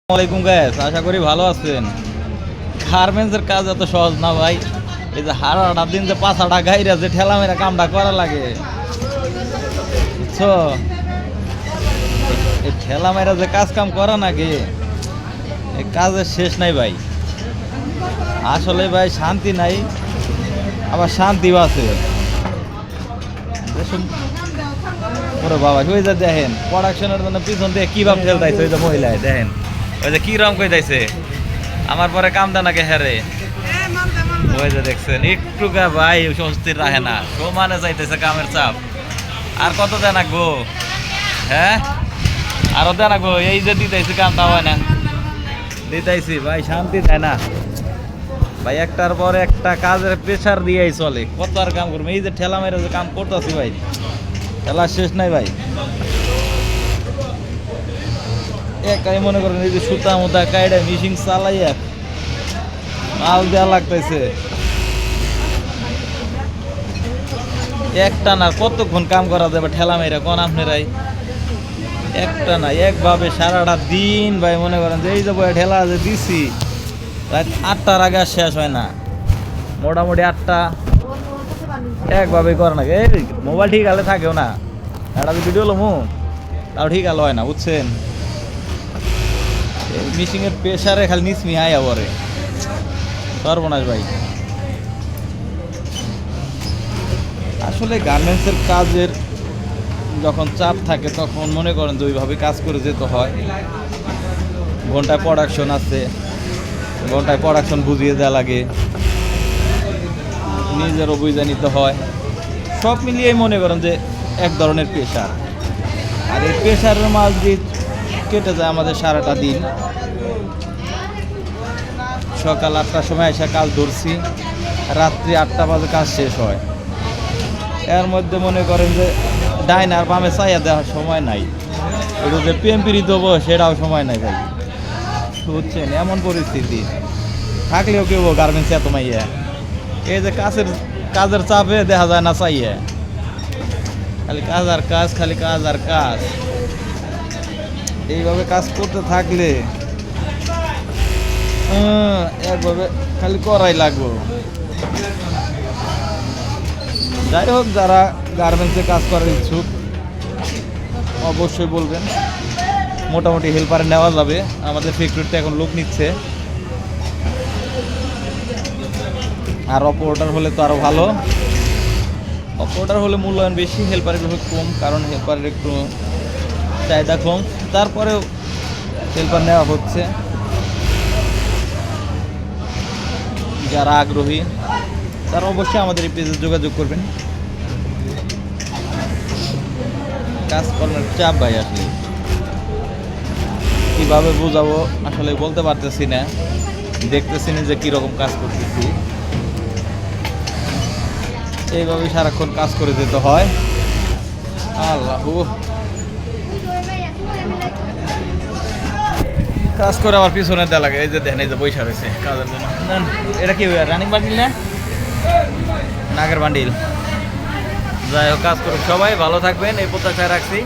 আসসালামাইকুম গাইস, আশা করি ভালো আছেন। গার্মেন্টসের কাজ এত সহজ না ভাই। এই যে হারাটা দিন যে পাছাটা গাইরা যে ঠেলা মেরা কামটা করা লাগে, বুঝছো? এই ঠেলা মেরা যে কাজ কাম করা নাকি, এই কাজের শেষ নাই ভাই। আসলে ভাই শান্তি নাই, আবার শান্তিও আছে। ওরে বাবা, ওই যে দেখেন প্রোডাকশনের জন্য পিছন দিয়ে কিভাবে ঠেলতাইছে ওই যে মহিলায়, দেখেন ওই যে কি রকম কইতাইছে আমার পরে কামটা নাকি হেরে। ওই যে দেখছেন একটু গা ভাই স্বস্তির রাখে না, সমানে যাইতেছে কামের চাপ। আর কত দেন আঁকবো? হ্যাঁ, আরো দেন আঁকবো। এই যে দিতেছি কামটা হয় না, দিতেছি ভাই, শান্তি দেয় না ভাই। একটার পর একটা কাজের প্রেশার দিয়েই চলে, কত আর কাম করবো। এই যে ঠেলা মেরে যে কাম করতেছি ভাই, খেলা শেষ নাই ভাই। একাই মনে করেন এই যে সুতা মুতা কাইডা মেশিন চালাইয়া মাল দেওয়া লাগতেছে। একটা না কতক্ষণ কাম করা যাবে ঠেলা মেয়েরা কোন আপনারাই? একটা না একভাবে সারাটা দিন ভাই, মনে করেন যে এই যে বই ঠেলা যে দিছি রাত 8টার আগে আর শেষ হয় না, মোটামুটি 8টা একভাবে করে না। এই মোবাইল ঠিক আলে থাকেও না, একটা ভিডিও লমু তাও ঠিক আলো হয় না, বুঝছেন? মিশিংয়ের প্রেশারে খালি নিসমি হাই আবরে সর্বনাশ ভাই। আসলে গার্মেন্টসের কাজের যখন চাপ থাকে তখন মনে করেন যে ওইভাবে কাজ করে যেতে হয়। ঘন্টায় প্রোডাকশন আছে, ঘন্টায় প্রোডাকশন বুঝিয়ে দেওয়া লাগে, নিজেরও বুঝে নিতে হয়। সব মিলিয়েই মনে করেন যে এক ধরনের প্রেশার। আর এই প্রেশারের মাঝ দিয়ে কেটে যায় আমাদের সারাটা দিন। সকাল 8টার সময় এসে কাজ ধরছি, রাত্রি 8টা বাজে কাজ শেষ হয়। এর মধ্যে মনে করেন যে ডাইন আর বামে চাইয়া দেওয়ার সময় নাই, একটু যে পিএমপিরি দেবো সেটাও সময় নাই ভাই, বুঝছেন? এমন পরিস্থিতি থাকলেও কেউ গার্মেন্টস এত মাইয়া। এই যে কাজের চাপে দেখা যায় না চাইয়া, খালি কাজ আর কাজ, খালি কাজ আর কাজ। এইভাবে কাজ করতে থাকলে একভাবে খালি করাই লাগবো। যাই হোক, যারা গার্মেন্টসে কাজ করার ইচ্ছুক অবশ্যই বলবেন, মোটামুটি হেল্পারে নেওয়া যাবে। আমাদের ফ্যাক্টরিতে এখন লোক নিচ্ছে, আর অপারেটর হলে তো আরও ভালো। অপারেটর হলে মূল্যায়ন বেশি, হেল্পারের কম, কারণ হেল্পারের একটু চাহিদা কম। তারপরেও হেল্পার নেওয়া হচ্ছে। যারা আগ্রহী তারা অবশ্যই আমাদের এই পেজে যোগাযোগ করবেন। কাজকর্মের চাপ ভাই, আসলে কীভাবে বোঝাবো আসলে বলতে পারতেছি না, দেখতেছি না যে কীরকম কাজ করতেছি। এইভাবে সারাক্ষণ কাজ করে যেতে হয়। আল্লাহ, কাজ করে আমার পিছনে দেওয়া লাগে। এই যে দেখেন, এই যে পয়সা রয়েছে কাজের জন্য। এটা কি রানিং বান্ডিল না নাগের বান্ডিল? যাই হোক, কাজ করুক সবাই, ভালো থাকবেন এই প্রত্যাশায় রাখছি।